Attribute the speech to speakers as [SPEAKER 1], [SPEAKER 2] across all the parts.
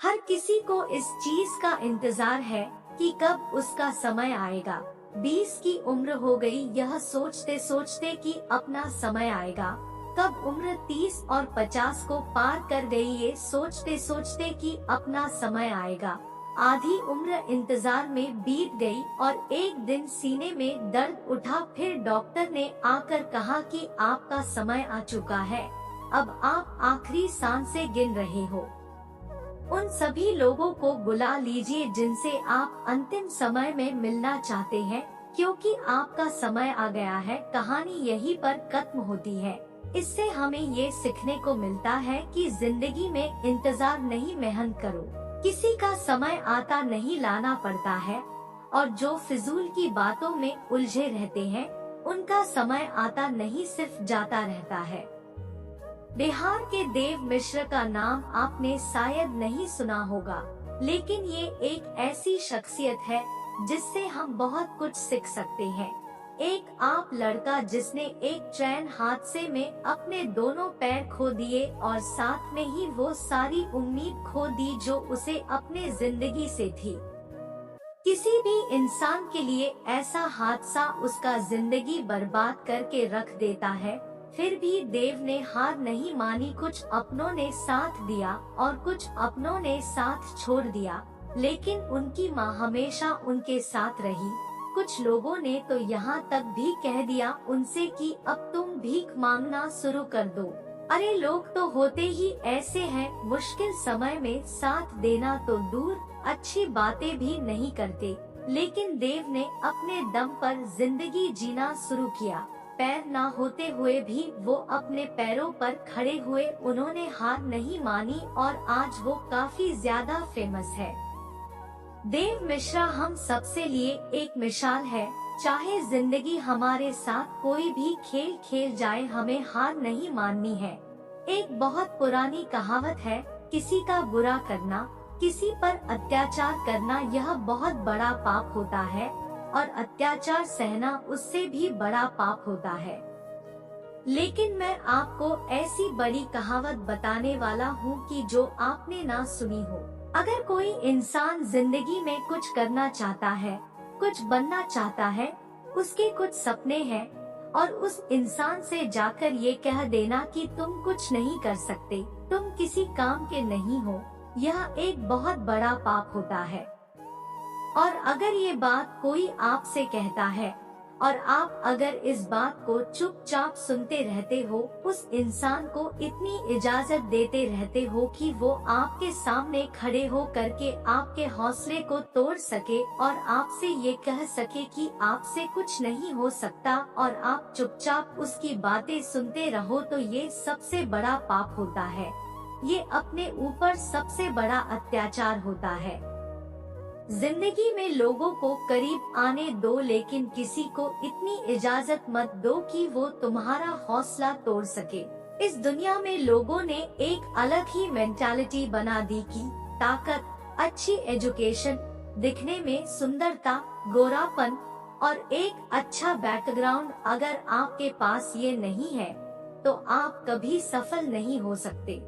[SPEAKER 1] हर किसी को इस चीज का इंतजार है कि कब उसका समय आएगा। 20 की उम्र हो गई यह सोचते सोचते कि अपना समय आएगा। कब उम्र 30 और 50 को पार कर गई ये सोचते सोचते कि अपना समय आएगा। आधी उम्र इंतजार में बीत गई और एक दिन सीने में दर्द उठा। फिर डॉक्टर ने आकर कहा कि आपका समय आ चुका है, अब आप आखिरी सांसें गिन रहे हो। उन सभी लोगों को बुला लीजिए जिनसे आप अंतिम समय में मिलना चाहते हैं, क्योंकि आपका समय आ गया है। कहानी यहीं पर खत्म होती है। इससे हमें ये सीखने को मिलता है कि जिंदगी में इंतजार नहीं, मेहनत करो। किसी का समय आता नहीं लाना पड़ता है, और जो फिजूल की बातों में उलझे रहते हैं उनका समय आता नहीं, सिर्फ जाता रहता है। बिहार के देव मिश्र का नाम आपने शायद नहीं सुना होगा, लेकिन ये एक ऐसी शख्सियत है जिससे हम बहुत कुछ सीख सकते हैं। एक आप लड़का जिसने एक ट्रेन हादसे में अपने दोनों पैर खो दिए और साथ में ही वो सारी उम्मीद खो दी जो उसे अपने जिंदगी से थी। किसी भी इंसान के लिए ऐसा हादसा उसका जिंदगी बर्बाद करके रख देता है। फिर भी देव ने हार नहीं मानी। कुछ अपनों ने साथ दिया और कुछ अपनों ने साथ छोड़ दिया, लेकिन उनकी माँ हमेशा उनके साथ रही। कुछ लोगों ने तो यहाँ तक भी कह दिया उनसे कि अब तुम भीख मांगना शुरू कर दो। अरे लोग तो होते ही ऐसे हैं, मुश्किल समय में साथ देना तो दूर, अच्छी बातें भी नहीं करते। लेकिन देव ने अपने दम पर जिंदगी जीना शुरू किया। पैर ना होते हुए भी वो अपने पैरों पर खड़े हुए। उन्होंने हार नहीं मानी और आज वो काफी ज्यादा फेमस है। देव मिश्रा हम सबसे लिए एक मिसाल है। चाहे जिंदगी हमारे साथ कोई भी खेल खेल जाए, हमें हार नहीं माननी है। एक बहुत पुरानी कहावत है, किसी का बुरा करना, किसी पर अत्याचार करना यह बहुत बड़ा पाप होता है, और अत्याचार सहना उससे भी बड़ा पाप होता है। लेकिन मैं आपको ऐसी बड़ी कहावत बताने वाला हूँ कि जो आपने ना सुनी हो। अगर कोई इंसान जिंदगी में कुछ करना चाहता है, कुछ बनना चाहता है, उसके कुछ सपने हैं, और उस इंसान से जाकर ये कह देना कि तुम कुछ नहीं कर सकते, तुम किसी काम के नहीं हो, यह एक बहुत बड़ा पाप होता है। और अगर ये बात कोई आपसे कहता है और आप अगर इस बात को चुपचाप सुनते रहते हो, उस इंसान को इतनी इजाजत देते रहते हो कि वो आपके सामने खड़े हो करके आपके हौसले को तोड़ सके और आपसे ये कह सके कि आपसे कुछ नहीं हो सकता, और आप चुपचाप उसकी बातें सुनते रहो, तो ये सबसे बड़ा पाप होता है। ये अपने ऊपर सबसे बड़ा अत्याचार होता है। जिंदगी में लोगों को करीब आने दो, लेकिन किसी को इतनी इजाजत मत दो कि वो तुम्हारा हौसला तोड़ सके। इस दुनिया में लोगों ने एक अलग ही मेंटालिटी बना दी कि ताकत, अच्छी एजुकेशन, दिखने में सुंदरता, गोरापन और एक अच्छा बैकग्राउंड, अगर आपके पास ये नहीं है तो आप कभी सफल नहीं हो सकते।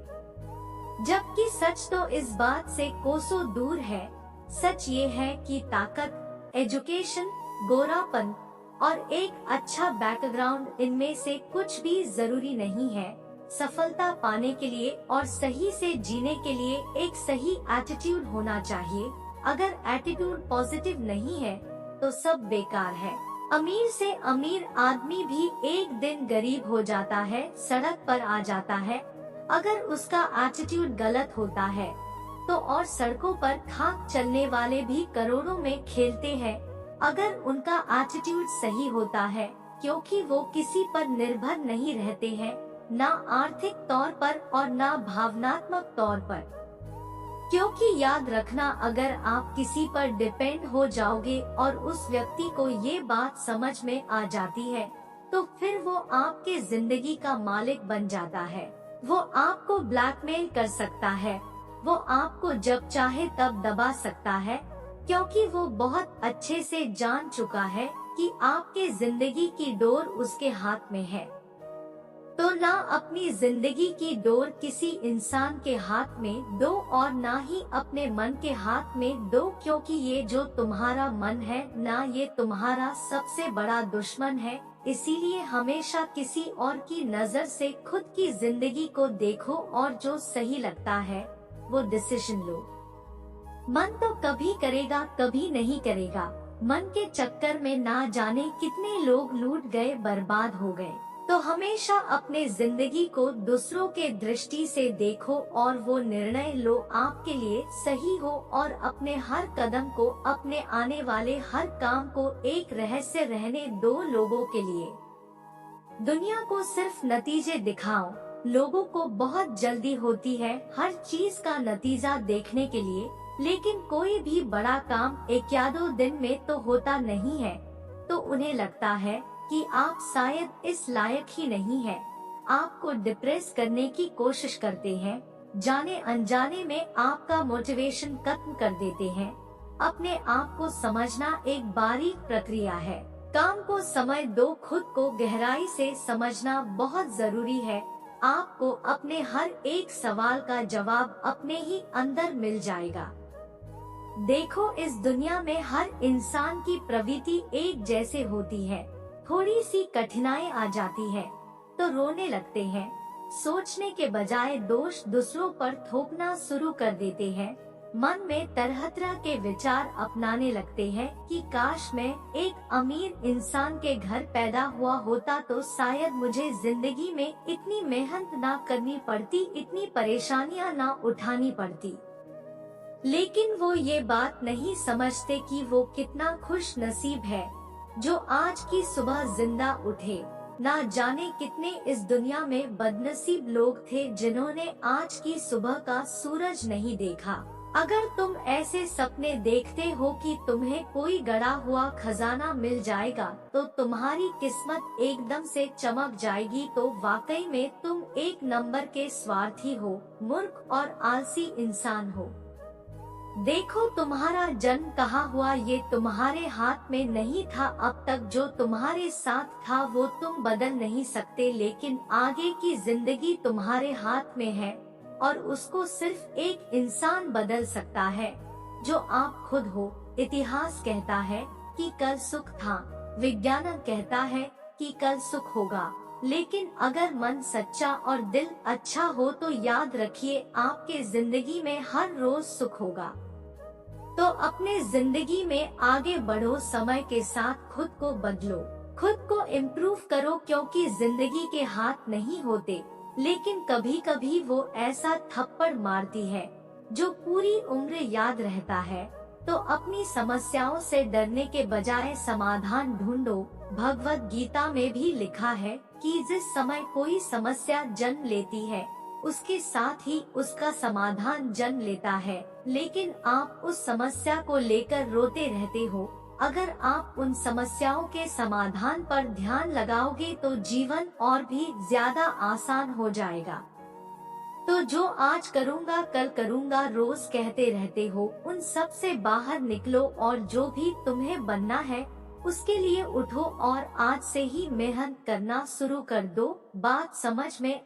[SPEAKER 1] जबकि सच तो इस बात से कोसों दूर है। सच ये है कि ताकत, एजुकेशन, गोरापन और एक अच्छा बैकग्राउंड, इनमें से कुछ भी जरूरी नहीं है। सफलता पाने के लिए और सही से जीने के लिए एक सही एटीट्यूड होना चाहिए। अगर एटीट्यूड पॉजिटिव नहीं है तो सब बेकार है। अमीर से अमीर आदमी भी एक दिन गरीब हो जाता है, सड़क पर आ जाता है। अगर उसका एटीट्यूड गलत होता है तो और सड़कों पर खाक चलने वाले भी करोड़ों में खेलते हैं, अगर उनका एटीट्यूड सही होता है, क्योंकि वो किसी पर निर्भर नहीं रहते हैं, ना आर्थिक तौर पर और ना भावनात्मक तौर पर। क्योंकि याद रखना, अगर आप किसी पर डिपेंड हो जाओगे और उस व्यक्ति को ये बात समझ में आ जाती है, तो फिर वो आपके जिंदगी का मालिक बन जाता है। वो आपको ब्लैकमेल कर सकता है, वो आपको जब चाहे तब दबा सकता है, क्योंकि वो बहुत अच्छे से जान चुका है कि आपके जिंदगी की डोर उसके हाथ में है। तो ना अपनी जिंदगी की डोर किसी इंसान के हाथ में दो और ना ही अपने मन के हाथ में दो, क्योंकि ये जो तुम्हारा मन है ना, ये तुम्हारा सबसे बड़ा दुश्मन है। इसीलिए हमेशा किसी और की नजर से खुद की जिंदगी को देखो और जो सही लगता है वो डिसीजन लो। मन तो कभी करेगा कभी नहीं करेगा। मन के चक्कर में ना जाने कितने लोग लूट गए, बर्बाद हो गए। तो हमेशा अपने जिंदगी को दूसरों के दृष्टि से देखो और वो निर्णय लो आपके लिए सही हो, और अपने हर कदम को, अपने आने वाले हर काम को एक रहस्य रहने दो लोगों के लिए। दुनिया को सिर्फ नतीजे दिखाओ। लोगों को बहुत जल्दी होती है हर चीज का नतीजा देखने के लिए, लेकिन कोई भी बड़ा काम एक या दो दिन में तो होता नहीं है। तो उन्हें लगता है कि आप शायद इस लायक ही नहीं है। आपको डिप्रेस करने की कोशिश करते हैं, जाने अनजाने में आपका मोटिवेशन खत्म कर देते हैं। अपने आप को समझना एक बारीक प्रक्रिया है। काम को समय दो, खुद को गहराई से समझना बहुत जरूरी है। आपको अपने हर एक सवाल का जवाब अपने ही अंदर मिल जाएगा। देखो, इस दुनिया में हर इंसान की प्रवृत्ति एक जैसे होती है। थोड़ी सी कठिनाई आ जाती है तो रोने लगते हैं। सोचने के बजाय दोष दूसरों पर थोपना शुरू कर देते हैं। मन में तरह तरह के विचार अपनाने लगते हैं कि काश मैं एक अमीर इंसान के घर पैदा हुआ होता तो शायद मुझे जिंदगी में इतनी मेहनत ना करनी पड़ती, इतनी परेशानियां ना उठानी पड़ती। लेकिन वो ये बात नहीं समझते कि वो कितना खुश नसीब है जो आज की सुबह जिंदा उठे। ना जाने कितने इस दुनिया में बदनसीब लोग थे जिन्होंने आज की सुबह का सूरज नहीं देखा। अगर तुम ऐसे सपने देखते हो कि तुम्हें कोई गड़ा हुआ खजाना मिल जाएगा तो तुम्हारी किस्मत एकदम से चमक जाएगी, तो वाकई में तुम एक नंबर के स्वार्थी हो, मूर्ख और आलसी इंसान हो। देखो, तुम्हारा जन्म कहाँ हुआ ये तुम्हारे हाथ में नहीं था। अब तक जो तुम्हारे साथ था वो तुम बदल नहीं सकते, लेकिन आगे की जिंदगी तुम्हारे हाथ में है और उसको सिर्फ एक इंसान बदल सकता है जो आप खुद हो। इतिहास कहता है कि कल सुख था, विज्ञान कहता है कि कल सुख होगा, लेकिन अगर मन सच्चा और दिल अच्छा हो तो याद रखिए आपके जिंदगी में हर रोज सुख होगा। तो अपने जिंदगी में आगे बढ़ो, समय के साथ खुद को बदलो, खुद को इम्प्रूव करो, क्योंकि जिंदगी के हाथ नहीं होते, लेकिन कभी कभी वो ऐसा थप्पड़ मारती है जो पूरी उम्र याद रहता है। तो अपनी समस्याओं से डरने के बजाय समाधान ढूंढो। भगवत गीता में भी लिखा है कि जिस समय कोई समस्या जन्म लेती है उसके साथ ही उसका समाधान जन्म लेता है, लेकिन आप उस समस्या को लेकर रोते रहते हो। अगर आप उन समस्याओं के समाधान पर ध्यान लगाओगे तो जीवन और भी ज्यादा आसान हो जाएगा। तो जो आज करूँगा कल करूँगा रोज कहते रहते हो, उन सब से बाहर निकलो और जो भी तुम्हें बनना है उसके लिए उठो और आज से ही मेहनत करना शुरू कर दो। बात समझ में